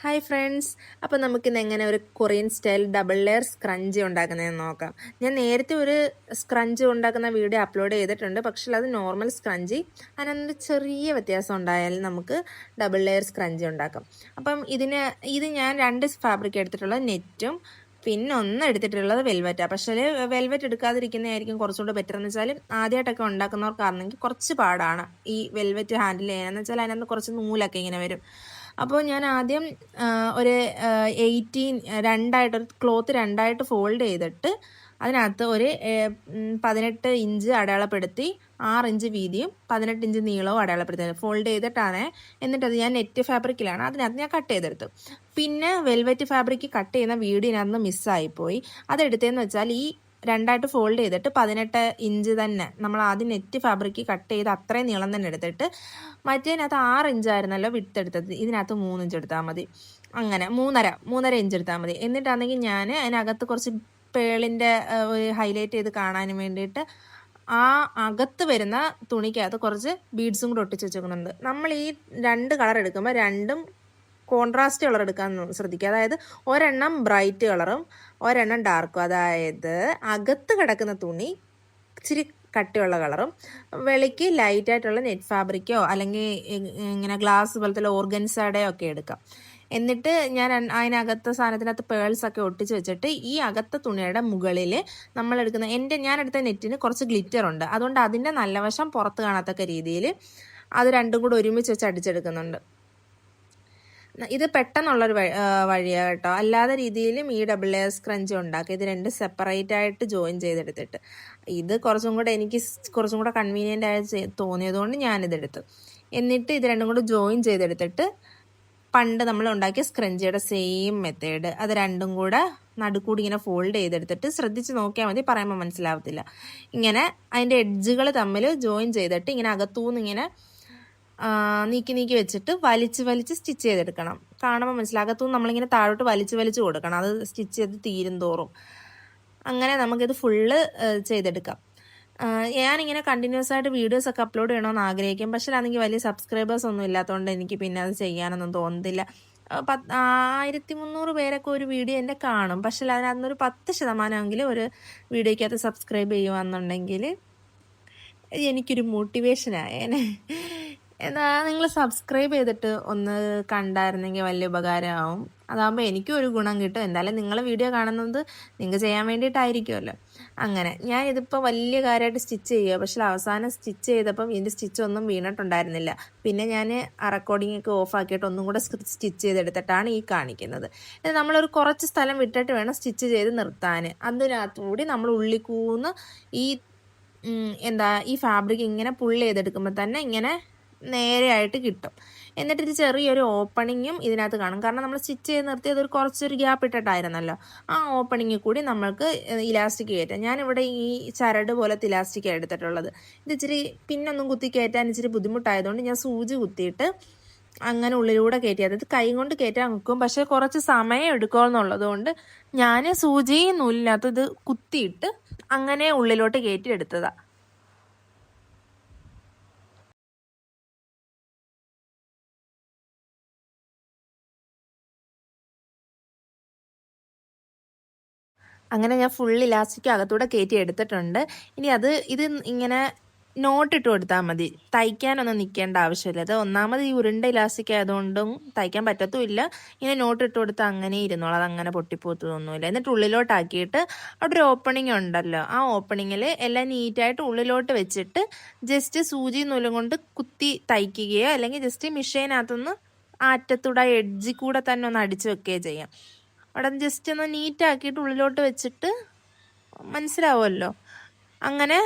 Hi friends, അപ്പോൾ നമുക്കിന്ന് എങ്ങനെ ഒരു Korean style double layer scrunchie ഉണ്ടാക്കുന്നതെന്ന് നോക്കാം. ഞാൻ നേരത്തെ ഒരു സ്ക്രഞ്ചി ഉണ്ടാക്കുന്ന വീഡിയോ അപ്ലോഡ് ചെയ്തിട്ടുണ്ട്, പക്ഷേ അത് നോർമൽ സ്ക്രഞ്ചി. അതിനൊരു ചെറിയ വ്യത്യാസം ഉണ്ടായാലും നമുക്ക് ഡബിൾ ലെയർ സ്ക്രഞ്ചി ഉണ്ടാക്കാം. അപ്പം ഇത് ഞാൻ 2 ഫാബ്രിക് എടുത്തിട്ടുള്ളത് നെറ്റും പിന്നെ ഒന്ന് എടുത്തിട്ടുള്ളത് വെൽവെറ്റാണ്. പക്ഷേ വെൽവെറ്റ് എടുക്കാതിരിക്കുന്നതായിരിക്കും കുറച്ചുകൂടെ ബെറ്റർ. എന്ന് വെച്ചാൽ ആദ്യമായിട്ടൊക്കെ ഉണ്ടാക്കുന്നവർക്കാണെങ്കിൽ കുറച്ച് പാടാണ് ഈ വെൽവെറ്റ് ഹാൻഡിൽ ചെയ്യാനെന്ന് വെച്ചാൽ അതിനകത്ത് കുറച്ച് നൂലൊക്കെ ഇങ്ങനെ വരും. അപ്പോൾ ഞാൻ ആദ്യം ഒരു 18 ക്ലോത്ത് രണ്ടായിട്ട് ഫോൾഡ് ചെയ്തിട്ട് അതിനകത്ത് ഒരു 18 ഇഞ്ച് അടയാളപ്പെടുത്തി 6 ഇഞ്ച് വീതിയും 18 ഇഞ്ച് നീളവും അടയാളപ്പെടുത്തിയത് ഫോൾഡ് ചെയ്തിട്ടാണ്. എന്നിട്ടത് ഞാൻ നെറ്റ് ഫാബ്രിക്കിലാണ് അതിനകത്ത് ഞാൻ കട്ട് ചെയ്തെടുത്തു. പിന്നെ വെൽവെറ്റ് ഫാബ്രിക് കട്ട് ചെയ്യുന്ന വീഡിയോനകത്ത് മിസ്സായിപ്പോയി. അതെടുത്തതെന്ന് വെച്ചാൽ ഈ രണ്ടായിട്ട് ഫോൾഡ് ചെയ്തിട്ട് 18 ഇഞ്ച് തന്നെ നമ്മൾ ആദ്യം നെറ്റ് ഫാബ്രിക് കട്ട് ചെയ്ത് അത്രയും നീളം തന്നെ എടുത്തിട്ട് മറ്റേതിനകത്ത് 6 ഇഞ്ചായിരുന്നല്ലോ വിട്ട് എടുത്തത്, ഇതിനകത്ത് 3 ഇഞ്ച് എടുത്താൽ മതി. അങ്ങനെ 3.5 ഇഞ്ച് എടുത്താൽ മതി. എന്നിട്ടാണെങ്കിൽ ഞാൻ അതിനകത്ത് കുറച്ച് പേളിൻ്റെ ഒരു ഹൈലൈറ്റ് ചെയ്ത് കാണാനും വേണ്ടിയിട്ട് ആ അകത്ത് വരുന്ന തുണിക്കകത്ത് കുറച്ച് ബീഡ്സും കൂടെ ഒട്ടിച്ച് വെച്ചേക്കുന്നുണ്ട്. നമ്മൾ ഈ 2 കളർ എടുക്കുമ്പോൾ രണ്ടും കോൺട്രാസ്റ്റ് കളർ എടുക്കാൻ ശ്രദ്ധിക്കുക. അതായത് ഒരെണ്ണം ബ്രൈറ്റ് കളറും ഒരെണ്ണം ഡാർക്കും. അതായത് അകത്ത് കിടക്കുന്ന തുണി ഇച്ചിരി കട്ടിയുള്ള കളറും വെളിക്ക് ലൈറ്റായിട്ടുള്ള നെറ്റ് ഫാബ്രിക്കോ അല്ലെങ്കിൽ ഇങ്ങനെ ഗ്ലാസ് പോലത്തെ ഓർഗൻസാഡയോ ഒക്കെ എടുക്കാം. എന്നിട്ട് ഞാൻ അതിനകത്ത് സാധനത്തിനകത്ത് പേൾസൊക്കെ ഒട്ടിച്ച് വെച്ചിട്ട് ഈ അകത്ത തുണിയുടെ മുകളിൽ ഞാൻ എടുത്ത നെറ്റിന് കുറച്ച് ഗ്ലിറ്റർ ഉണ്ട്. അതുകൊണ്ട് അതിൻ്റെ നല്ല വശം പുറത്ത് കാണത്തക്ക രീതിയിൽ അത് രണ്ടും കൂടെ ഒരുമിച്ച് വെച്ച് അടിച്ചെടുക്കുന്നുണ്ട്. ഇത് പെട്ടെന്നുള്ളൊരു വഴിയാണ് കേട്ടോ. അല്ലാതെ രീതിയിലും ഈ ഡബിൾ ലെയർ സ്ക്രഞ്ചി ഉണ്ടാക്കുക. ഇത് 2 സെപ്പറേറ്റ് ആയിട്ട് ജോയിൻ ചെയ്തെടുത്തിട്ട് ഇത് എനിക്ക് കുറച്ചും കൂടെ കൺവീനിയൻ്റ് ആയി തോന്നിയതുകൊണ്ട് ഞാനിതെടുത്തു. എന്നിട്ട് ഇത് രണ്ടും കൂടെ ജോയിൻ ചെയ്തെടുത്തിട്ട് പണ്ട് നമ്മൾ ഉണ്ടാക്കിയ സ്ക്രഞ്ചിയുടെ സെയിം മെത്തേഡ് അത് രണ്ടും കൂടെ നടുക്കൂടി ഇങ്ങനെ ഫോൾഡ് ചെയ്തെടുത്തിട്ട് ശ്രദ്ധിച്ച് നോക്കിയാൽ മതി, പറയുമ്പോൾ മനസ്സിലാവത്തില്ല. ഇങ്ങനെ അതിൻ്റെ എഡ്ജുകൾ തമ്മിൽ ജോയിൻ ചെയ്തിട്ട് ഇങ്ങനെ അകത്തുനിന്ന് ഇങ്ങനെ നീക്കി വെച്ചിട്ട് വലിച്ച് സ്റ്റിച്ച് ചെയ്തെടുക്കണം. കാണുമ്പോൾ മനസ്സിലാകത്തുനിന്ന് നമ്മളിങ്ങനെ താഴോട്ട് വലിച്ച് കൊടുക്കണം, അത് സ്റ്റിച്ച് ചെയ്ത് തീരും തോറും. അങ്ങനെ നമുക്കിത് ഫുള്ള് ചെയ്തെടുക്കാം. ഞാനിങ്ങനെ കണ്ടിന്യൂസ് ആയിട്ട് വീഡിയോസൊക്കെ അപ്ലോഡ് ചെയ്യണമെന്ന് ആഗ്രഹിക്കും. പക്ഷേ അതെനിക്ക് വലിയ സബ്സ്ക്രൈബേഴ്സ് ഒന്നും ഇല്ലാത്തതുകൊണ്ട് എനിക്ക് പിന്നെ അത് ചെയ്യാനൊന്നും തോന്നുന്നില്ല. 1300 പേരൊക്കെ ഒരു വീഡിയോ എൻ്റെ കാണും. പക്ഷേ അതിനകത്തൊരു 10% ഒരു വീഡിയോയ്ക്കകത്ത് സബ്സ്ക്രൈബ് ചെയ്യുകയെന്നുണ്ടെങ്കിൽ എനിക്കൊരു മോട്ടിവേഷനായേനെ. എന്നാ നിങ്ങൾ സബ്സ്ക്രൈബ് ചെയ്തിട്ട് ഒന്ന് കണ്ടായിരുന്നെങ്കിൽ വലിയ ഉപകാരമാവും. അതാകുമ്പോൾ എനിക്കും ഒരു ഗുണം കിട്ടും. എന്തായാലും നിങ്ങൾ വീഡിയോ കാണുന്നത് നിങ്ങൾക്ക് ചെയ്യാൻ വേണ്ടിയിട്ടായിരിക്കുമല്ലോ. അങ്ങനെ ഞാൻ ഇതിപ്പോൾ വലിയ കാര്യമായിട്ട് സ്റ്റിച്ച് ചെയ്യുക. പക്ഷേ അവസാനം സ്റ്റിച്ച് ചെയ്തപ്പം ഇതിൻ്റെ സ്റ്റിച്ചൊന്നും വീണിട്ടുണ്ടായിരുന്നില്ല. പിന്നെ ഞാൻ റെക്കോർഡിങ്ങൊക്കെ ഓഫാക്കിയിട്ട് ഒന്നും കൂടെ സ്റ്റിച്ച് ചെയ്തെടുത്തിട്ടാണ് ഈ കാണിക്കുന്നത്. നമ്മളൊരു കുറച്ച് സ്ഥലം വിട്ടിട്ട് വേണം സ്റ്റിച്ച് ചെയ്ത് നിർത്താൻ. അതിനകത്തുകൂടി നമ്മൾ ഉള്ളിക്കൂന്ന് ഈ ഫാബ്രിക് ഇങ്ങനെ പുള്ള് ചെയ്തെടുക്കുമ്പോൾ തന്നെ ഇങ്ങനെ നേരെയായിട്ട് കിട്ടും. എന്നിട്ട് ഇത് ചെറിയൊരു ഓപ്പണിങ്ങും ഇതിനകത്ത് കാണും. കാരണം നമ്മൾ സ്റ്റിച്ച് ചെയ്ത് നിർത്തിയത് കുറച്ചൊരു ഗ്യാപ്പ് ഇട്ടിട്ടായിരുന്നല്ലോ. ആ ഓപ്പണിങ്ങിൽ കൂടി നമ്മൾക്ക് ഇലാസ്റ്റിക് കയറ്റാം. ഞാനിവിടെ ഈ ചരട് പോലത്തെ ഇലാസ്റ്റിക്കാണ് എടുത്തിട്ടുള്ളത്. ഇത് ഇച്ചിരി പിന്നൊന്നും കുത്തി കയറ്റാൻ ഇച്ചിരി ബുദ്ധിമുട്ടായതുകൊണ്ട് ഞാൻ സൂചി കുത്തിയിട്ട് അങ്ങനെ ഉള്ളിലൂടെ കയറ്റിയത്. ഇത് കൈ കൊണ്ട് കയറ്റാൻ നിൽക്കും, പക്ഷേ കുറച്ച് സമയം എടുക്കുമെന്നുള്ളത് കൊണ്ട് ഞാൻ സൂചിയും നൂലിനകത്ത് ഇത് കുത്തിയിട്ട് അങ്ങനെ ഉള്ളിലോട്ട് കയറ്റി എടുത്തതാണ്. അങ്ങനെ ഞാൻ ഫുൾ ഇലാസ്റ്റിക് അകത്തൂടെ കയറ്റി എടുത്തിട്ടുണ്ട്. ഇനി ഇത് ഇങ്ങനെ നോട്ടിട്ട് കൊടുത്താൽ മതി, തയ്ക്കാനൊന്നും നിൽക്കേണ്ട ആവശ്യമില്ല. അത് ഒന്നാമത് ഈ ഉരുണ്ട ഇലാസ്റ്റിക് ആയതുകൊണ്ടും തയ്ക്കാൻ പറ്റത്തുമില്ല. ഇങ്ങനെ നോട്ടിട്ട് കൊടുത്താൽ അങ്ങനെ ഇരുന്നോളൂ, അതങ്ങനെ പൊട്ടിപ്പോത്തൊന്നുമില്ല. എന്നിട്ട് ഉള്ളിലോട്ടാക്കിയിട്ട് അവിടെ ഒരു ഓപ്പണിംഗ് ഉണ്ടല്ലോ, ആ ഓപ്പണിങ്ങിൽ എല്ലാം നീറ്റായിട്ട് ഉള്ളിലോട്ട് വെച്ചിട്ട് ജസ്റ്റ് സൂചി നൂലും കൊണ്ട് കുത്തി തയ്ക്കുകയോ അല്ലെങ്കിൽ ജസ്റ്റ് മെഷീനകത്തൊന്ന് അറ്റത്തൂടെ എഡ്ജിൽ കൂടെ തന്നെ ഒന്ന് അടിച്ച് വെക്കുകയോ ചെയ്യാം. അവിടെ ജസ്റ്റ് ഒന്ന് നീറ്റാക്കിയിട്ട് ഉള്ളിലോട്ട് വെച്ചിട്ട് മനസ്സിലാവുമല്ലോ. അങ്ങനെ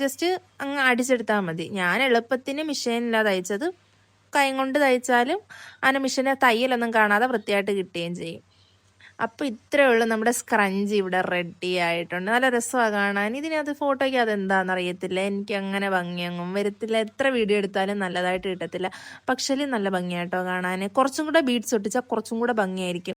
ജസ്റ്റ് അങ്ങ് അടിച്ചെടുത്താൽ മതി. ഞാൻ എളുപ്പത്തിന് മെഷീനിലാണ് തയ്ച്ചത്. കൈ കൊണ്ട് തയ്ച്ചാലും അതിന് മെഷീനെ തയ്യലൊന്നും കാണാതെ വൃത്തിയായിട്ട് കിട്ടുകയും ചെയ്യും. അപ്പോൾ ഇത്രയേ ഉള്ളൂ, നമ്മുടെ സ്ക്രഞ്ചി ഇവിടെ റെഡി ആയിട്ടുണ്ട്. നല്ല രസമാണ് കാണാൻ. ഇതിനകത്ത് ഫോട്ടോയ്ക്ക് അതെന്താണെന്ന് അറിയത്തില്ല, എനിക്ക് അങ്ങനെ ഭംഗിയൊന്നും വരത്തില്ല. എത്ര വീഡിയോ എടുത്താലും നല്ലതായിട്ട് കിട്ടത്തില്ല. പക്ഷേ നല്ല ഭംഗിയായിട്ടോ കാണാൻ. കുറച്ചും കൂടെ ബീഡ്സ് ഒട്ടിച്ചാൽ കുറച്ചും കൂടെ ഭംഗിയായിരിക്കും.